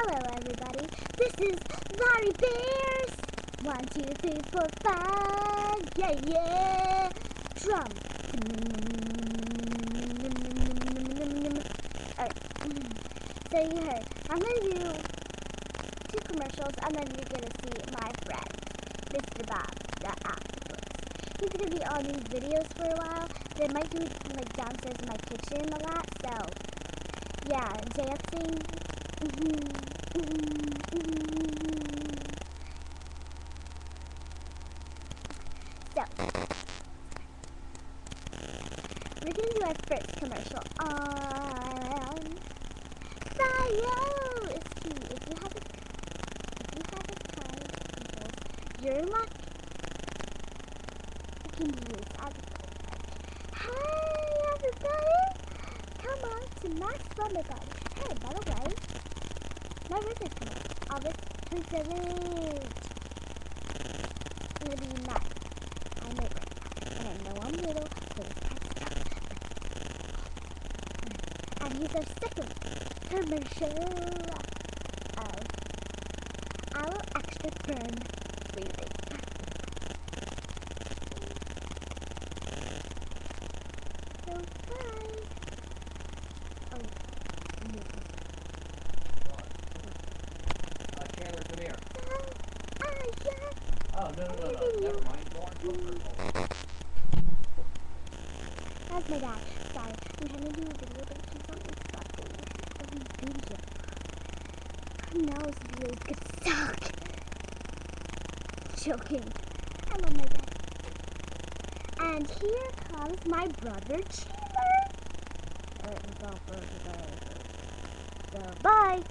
Hello everybody, this is Larry Bears. 1, 2, 3, 4, 5, yeah, yeah, drum. Alright, so you heard, I'm going to do 2 commercials and then you're going to see my friend, Mr. Bob, the octopus. He's going to be on these videos for a while. They might do it like downstairs in my kitchen a lot, so yeah, dancing. So, we're going to do our first commercial on Bio. It's key. If you have a kind of your luck, you can use as a hey everybody, come on to my summer party. Hey, by the way, my birthday's coming up, August 27th. I'm going to be 9. I'm 8 right now. And I know I'm little, so it's kind of tough. And here's our second commercial of our extra burn free laser. So bye. Oh, yeah. Chandler, come here. Yeah. Oh, no, never mind. Go on. That's my dad. Sorry, I'm trying to do a video, but he's not interrupting every video. I know this video is gonna suck. Joking. I love my dad. And here comes my brother Chandler. Alright, let's go first. So, bye.